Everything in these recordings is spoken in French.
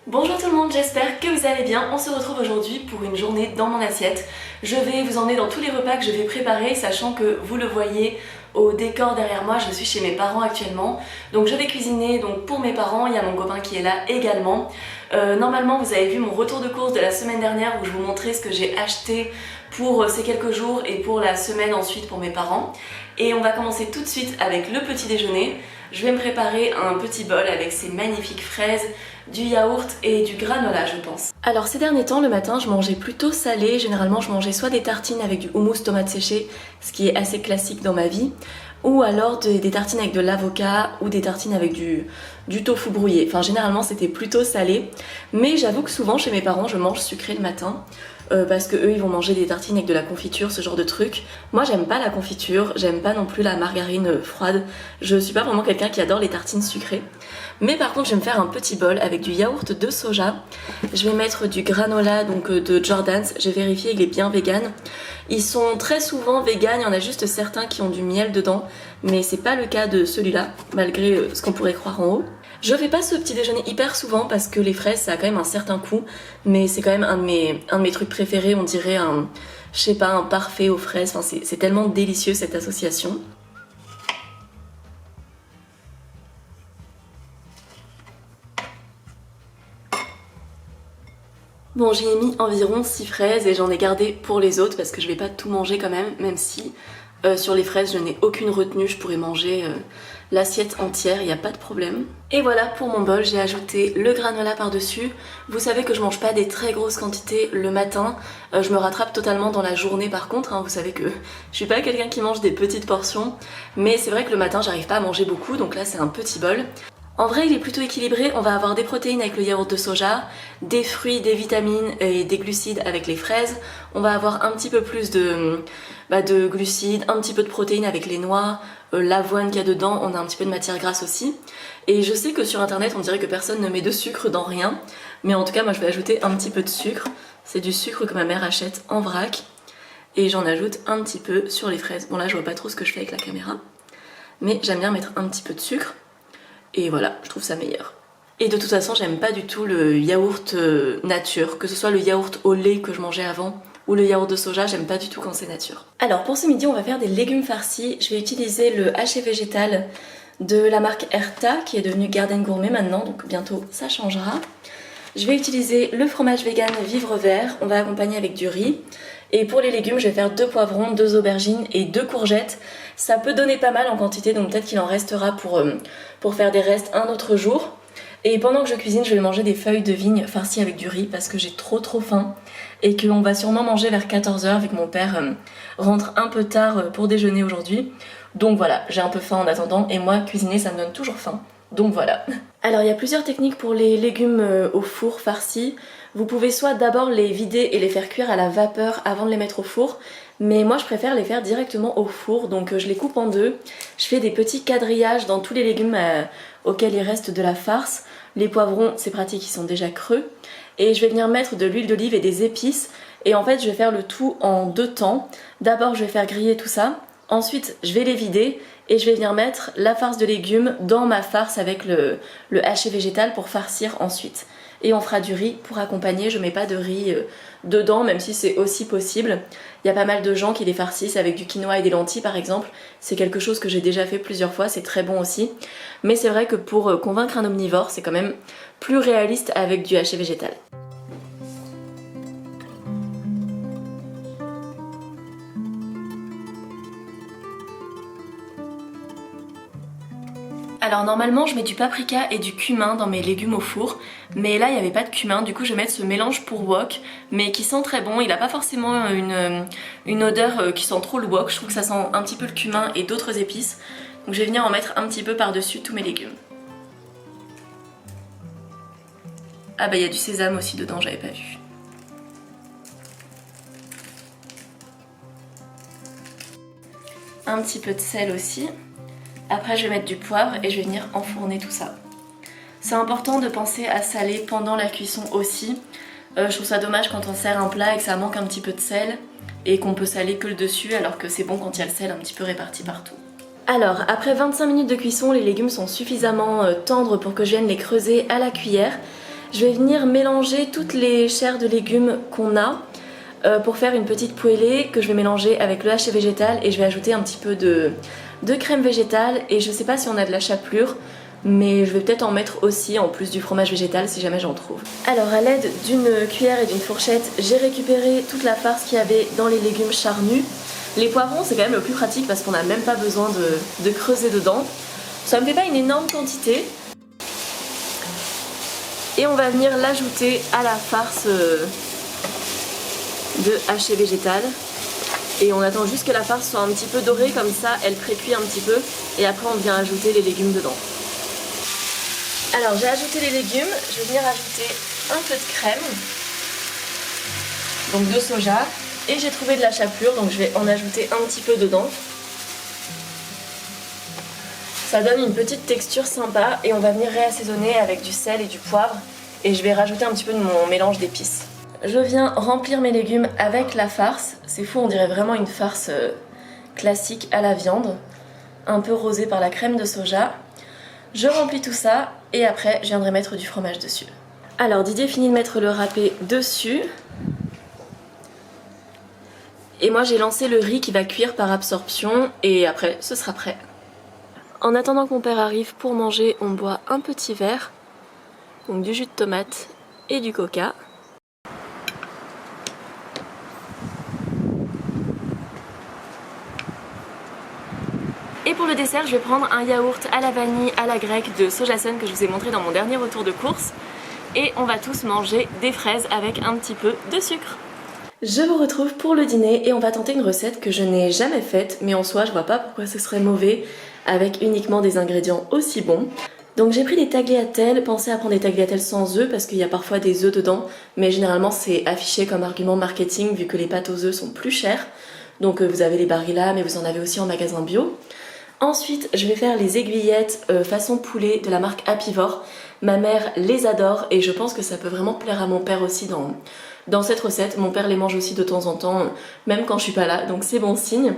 Bonjour tout le monde, j'espère que vous allez bien. On se retrouve aujourd'hui pour une journée dans mon assiette. Je vais vous emmener dans tous les repas que je vais préparer, sachant que vous le voyez au décor derrière moi, je suis chez mes parents actuellement. Donc je vais cuisiner pour mes parents, il y a mon copain qui est là également. Normalement vous avez vu mon retour de course de la semaine dernière où je vous montrais ce que j'ai acheté pour ces quelques jours et pour la semaine ensuite pour mes parents. Et on va commencer tout de suite avec le petit déjeuner. Je vais me préparer un petit bol avec ces magnifiques fraises, du yaourt et du granola je pense. Alors ces derniers temps le matin je mangeais plutôt salé, généralement je mangeais soit des tartines avec du houmous tomate séchée, ce qui est assez classique dans ma vie, ou alors des tartines avec de l'avocat ou des tartines avec du tofu brouillé. Enfin généralement c'était plutôt salé, mais j'avoue que souvent chez mes parents je mange sucré le matin. Parce que eux ils vont manger des tartines avec de la confiture, ce genre de truc. Moi j'aime pas la confiture, j'aime pas non plus la margarine froide. Je suis pas vraiment quelqu'un qui adore les tartines sucrées. Mais par contre je vais me faire un petit bol avec du yaourt de soja. Je vais mettre du granola de Jordan's. J'ai vérifié, il est bien vegan. Ils sont très souvent vegan, il y en a juste certains qui ont du miel dedans. Mais c'est pas le cas de celui-là, malgré ce qu'on pourrait croire en haut. Je fais pas ce petit déjeuner hyper souvent parce que les fraises ça a quand même un certain coût, mais c'est quand même un de mes trucs préférés, on dirait je sais pas, un parfait aux fraises, enfin c'est tellement délicieux cette association. Bon, j'y ai mis environ 6 fraises et j'en ai gardé pour les autres parce que je vais pas tout manger quand même si sur les fraises je n'ai aucune retenue, je pourrais manger l'assiette entière, il n'y a pas de problème. Et voilà pour mon bol, j'ai ajouté le granola par-dessus. Vous savez que je mange pas des très grosses quantités le matin, je me rattrape totalement dans la journée par contre, hein. Vous savez que je suis pas quelqu'un qui mange des petites portions, mais c'est vrai que le matin j'arrive pas à manger beaucoup, donc là c'est un petit bol. En vrai il est plutôt équilibré, on va avoir des protéines avec le yaourt de soja, des fruits, des vitamines et des glucides avec les fraises. On va avoir un petit peu plus de glucides, un petit peu de protéines avec les noix, l'avoine qu'il y a dedans, on a un petit peu de matière grasse aussi. Et je sais que sur internet on dirait que personne ne met de sucre dans rien, mais en tout cas moi je vais ajouter un petit peu de sucre. C'est du sucre que ma mère achète en vrac et j'en ajoute un petit peu sur les fraises. Bon là je vois pas trop ce que je fais avec la caméra, mais j'aime bien mettre un petit peu de sucre. Et voilà, je trouve ça meilleur. Et de toute façon, j'aime pas du tout le yaourt nature, que ce soit le yaourt au lait que je mangeais avant ou le yaourt de soja, j'aime pas du tout quand c'est nature. Alors pour ce midi, on va faire des légumes farcis. Je vais utiliser le haché végétal de la marque Erta, qui est devenu Garden Gourmet maintenant, donc bientôt ça changera. Je vais utiliser le fromage vegan Vivre Vert, on va accompagner avec du riz. Et pour les légumes, je vais faire 2 poivrons, 2 aubergines et 2 courgettes. Ça peut donner pas mal en quantité, donc peut-être qu'il en restera pour faire des restes un autre jour. Et pendant que je cuisine, je vais manger des feuilles de vigne farcies avec du riz parce que j'ai trop faim. Et qu'on va sûrement manger vers 14 h vu que mon père rentre un peu tard pour déjeuner aujourd'hui. Donc voilà, j'ai un peu faim en attendant et moi, cuisiner, ça me donne toujours faim. Donc voilà. Alors il y a plusieurs techniques pour les légumes au four farcis. Vous pouvez soit d'abord les vider et les faire cuire à la vapeur avant de les mettre au four, mais moi je préfère les faire directement au four, donc je les coupe en deux. Je fais des petits quadrillages dans tous les légumes auxquels il reste de la farce. Les poivrons, c'est pratique, ils sont déjà creux. Et je vais venir mettre de l'huile d'olive et des épices. Et en fait je vais faire le tout en 2 temps. D'abord je vais faire griller tout ça. Ensuite, je vais les vider et je vais venir mettre la farce de légumes dans ma farce avec le haché végétal pour farcir ensuite. Et on fera du riz pour accompagner, je mets pas de riz dedans, même si c'est aussi possible. Il y a pas mal de gens qui les farcissent avec du quinoa et des lentilles par exemple. C'est quelque chose que j'ai déjà fait plusieurs fois, c'est très bon aussi. Mais c'est vrai que pour convaincre un omnivore, c'est quand même plus réaliste avec du haché végétal. Alors normalement je mets du paprika et du cumin dans mes légumes au four, mais là il n'y avait pas de cumin, du coup je vais mettre ce mélange pour wok, mais qui sent très bon. Il n'a pas forcément une odeur qui sent trop le wok, je trouve que ça sent un petit peu le cumin et d'autres épices. Donc je vais venir en mettre un petit peu par-dessus tous mes légumes. Ah bah il y a du sésame aussi dedans, j'avais pas vu. Un petit peu de sel aussi. Après je vais mettre du poivre et je vais venir enfourner tout ça. C'est important de penser à saler pendant la cuisson aussi. Je trouve ça dommage quand on sert un plat et que ça manque un petit peu de sel et qu'on peut saler que le dessus alors que c'est bon quand il y a le sel un petit peu réparti partout. Alors, après 25 minutes de cuisson, les légumes sont suffisamment tendres pour que je vienne les creuser à la cuillère. Je vais venir mélanger toutes les chairs de légumes qu'on a pour faire une petite poêlée que je vais mélanger avec le haché végétal et je vais ajouter un petit peu de crème végétale et je sais pas si on a de la chapelure mais je vais peut-être en mettre aussi en plus du fromage végétal si jamais j'en trouve. Alors à l'aide d'une cuillère et d'une fourchette, j'ai récupéré toute la farce qu'il y avait dans les légumes charnus. Les poivrons c'est quand même le plus pratique parce qu'on n'a même pas besoin de creuser dedans. Ça me fait pas une énorme quantité. Et on va venir l'ajouter à la farce de haché végétal. Et on attend juste que la farce soit un petit peu dorée, comme ça elle précuit un petit peu. Et après on vient ajouter les légumes dedans. Alors j'ai ajouté les légumes, je vais venir ajouter un peu de crème, donc de soja. Et j'ai trouvé de la chapelure, donc je vais en ajouter un petit peu dedans. Ça donne une petite texture sympa et on va venir réassaisonner avec du sel et du poivre. Et je vais rajouter un petit peu de mon mélange d'épices. Je viens remplir mes légumes avec la farce. C'est fou, on dirait vraiment une farce classique à la viande. Un peu rosée par la crème de soja. Je remplis tout ça et après je viendrai mettre du fromage dessus. Alors Didier finit de mettre le râpé dessus. Et moi j'ai lancé le riz qui va cuire par absorption et après ce sera prêt. En attendant que mon père arrive pour manger, on boit un petit verre. Donc du jus de tomate et du coca. Et pour le dessert, je vais prendre un yaourt à la vanille à la grecque de Sojasun que je vous ai montré dans mon dernier retour de course. Et on va tous manger des fraises avec un petit peu de sucre. Je vous retrouve pour le dîner et on va tenter une recette que je n'ai jamais faite, mais en soi je vois pas pourquoi ce serait mauvais avec uniquement des ingrédients aussi bons. Donc j'ai pris des tagliatelles, pensez à prendre des tagliatelles sans œufs parce qu'il y a parfois des œufs dedans, mais généralement c'est affiché comme argument marketing vu que les pâtes aux œufs sont plus chères. Donc vous avez les Barilla mais vous en avez aussi en magasin bio. Ensuite je vais faire les aiguillettes façon poulet de la marque Apivore. Ma mère les adore et je pense que ça peut vraiment plaire à mon père aussi dans cette recette. Mon père les mange aussi de temps en temps, même quand je suis pas là, donc c'est bon signe.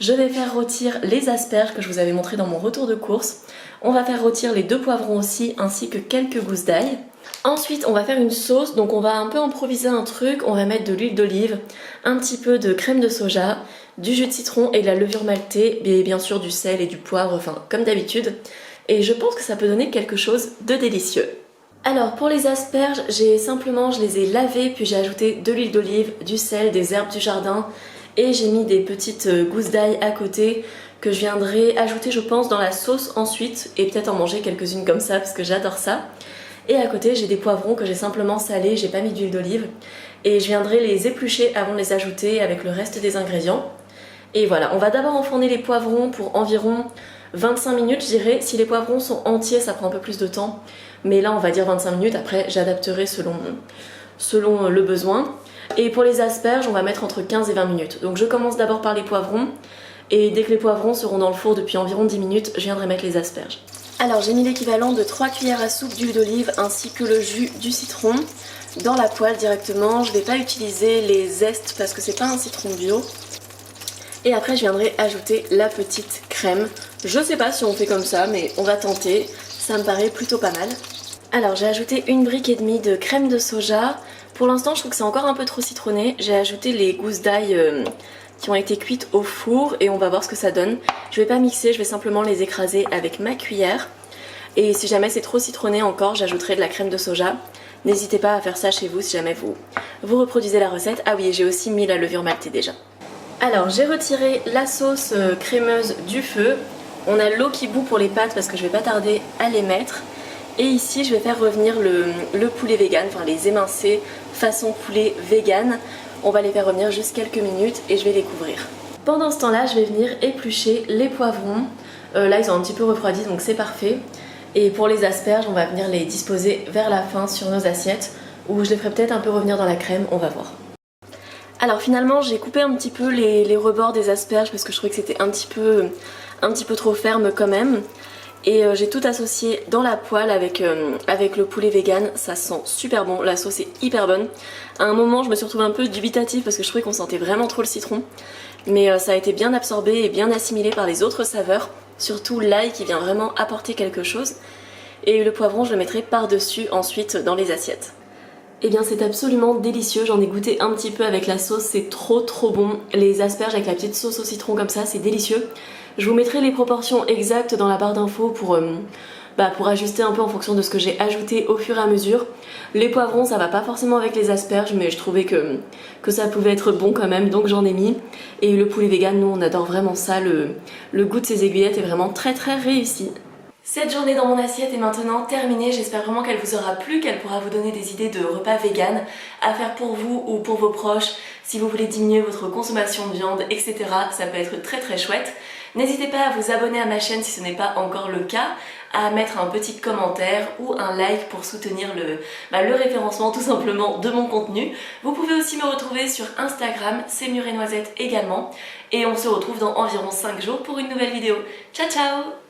Je vais faire rôtir les asperges que je vous avais montré dans mon retour de course. On va faire rôtir les 2 poivrons aussi, ainsi que quelques gousses d'ail. Ensuite, on va faire une sauce, donc on va un peu improviser un truc. On va mettre de l'huile d'olive, un petit peu de crème de soja, du jus de citron et de la levure maltée, et bien sûr du sel et du poivre, enfin comme d'habitude. Et je pense que ça peut donner quelque chose de délicieux. Alors pour les asperges, je les ai lavées, puis j'ai ajouté de l'huile d'olive, du sel, des herbes du jardin et j'ai mis des petites gousses d'ail à côté que je viendrai ajouter je pense dans la sauce ensuite et peut-être en manger quelques-unes comme ça parce que j'adore ça. Et à côté j'ai des poivrons que j'ai simplement salés, j'ai pas mis d'huile d'olive et je viendrai les éplucher avant de les ajouter avec le reste des ingrédients. Et voilà, on va d'abord enfourner les poivrons pour environ 25 minutes je dirais. Si les poivrons sont entiers ça prend un peu plus de temps, mais là on va dire 25 minutes, après j'adapterai selon le besoin. Et pour les asperges on va mettre entre 15 et 20 minutes. Donc je commence d'abord par les poivrons et dès que les poivrons seront dans le four depuis environ 10 minutes, je viendrai mettre les asperges. Alors j'ai mis l'équivalent de 3 cuillères à soupe d'huile d'olive ainsi que le jus du citron dans la poêle directement. Je ne vais pas utiliser les zestes parce que c'est pas un citron bio. Et après je viendrai ajouter la petite crème. Je sais pas si on fait comme ça mais on va tenter, ça me paraît plutôt pas mal. Alors j'ai ajouté 1,5 brique de crème de soja. Pour l'instant je trouve que c'est encore un peu trop citronné. J'ai ajouté les gousses d'ail qui ont été cuites au four et on va voir ce que ça donne. Je vais pas mixer, je vais simplement les écraser avec ma cuillère. Et si jamais c'est trop citronné encore, j'ajouterai de la crème de soja. N'hésitez pas à faire ça chez vous si jamais vous reproduisez la recette. Ah oui, et j'ai aussi mis la levure maltée déjà. Alors j'ai retiré la sauce crémeuse du feu. On a l'eau qui bout pour les pâtes parce que je vais pas tarder à les mettre. Et ici je vais faire revenir le poulet vegan, enfin les émincés façon poulet vegan. On va les faire revenir juste quelques minutes et je vais les couvrir. Pendant ce temps là je vais venir éplucher les poivrons. Là ils ont un petit peu refroidi donc c'est parfait. Et pour les asperges on va venir les disposer vers la fin sur nos assiettes. Ou je les ferai peut-être un peu revenir dans la crème, on va voir. Alors finalement j'ai coupé un petit peu les rebords des asperges parce que je trouvais que c'était un petit peu trop ferme quand même. Et j'ai tout associé dans la poêle avec le poulet vegan, ça sent super bon, la sauce est hyper bonne. À un moment je me suis retrouvée un peu dubitative parce que je trouvais qu'on sentait vraiment trop le citron. Mais ça a été bien absorbé et bien assimilé par les autres saveurs, surtout l'ail qui vient vraiment apporter quelque chose. Et le poivron, je le mettrai par-dessus ensuite dans les assiettes. Et bien c'est absolument délicieux, j'en ai goûté un petit peu avec la sauce, c'est trop bon. Les asperges avec la petite sauce au citron comme ça, c'est délicieux. Je vous mettrai les proportions exactes dans la barre d'infos pour ajuster un peu en fonction de ce que j'ai ajouté au fur et à mesure. Les poivrons ça va pas forcément avec les asperges, mais je trouvais que ça pouvait être bon quand même, donc j'en ai mis. Et le poulet vegan, nous on adore vraiment ça, le goût de ces aiguillettes est vraiment très réussi. Cette journée dans mon assiette est maintenant terminée, j'espère vraiment qu'elle vous aura plu, qu'elle pourra vous donner des idées de repas vegan à faire pour vous ou pour vos proches, si vous voulez diminuer votre consommation de viande, etc. Ça peut être très chouette. N'hésitez pas à vous abonner à ma chaîne si ce n'est pas encore le cas, à mettre un petit commentaire ou un like pour soutenir le référencement tout simplement de mon contenu. Vous pouvez aussi me retrouver sur Instagram, c'est Mur et Noisette également, et on se retrouve dans environ 5 jours pour une nouvelle vidéo. Ciao ciao!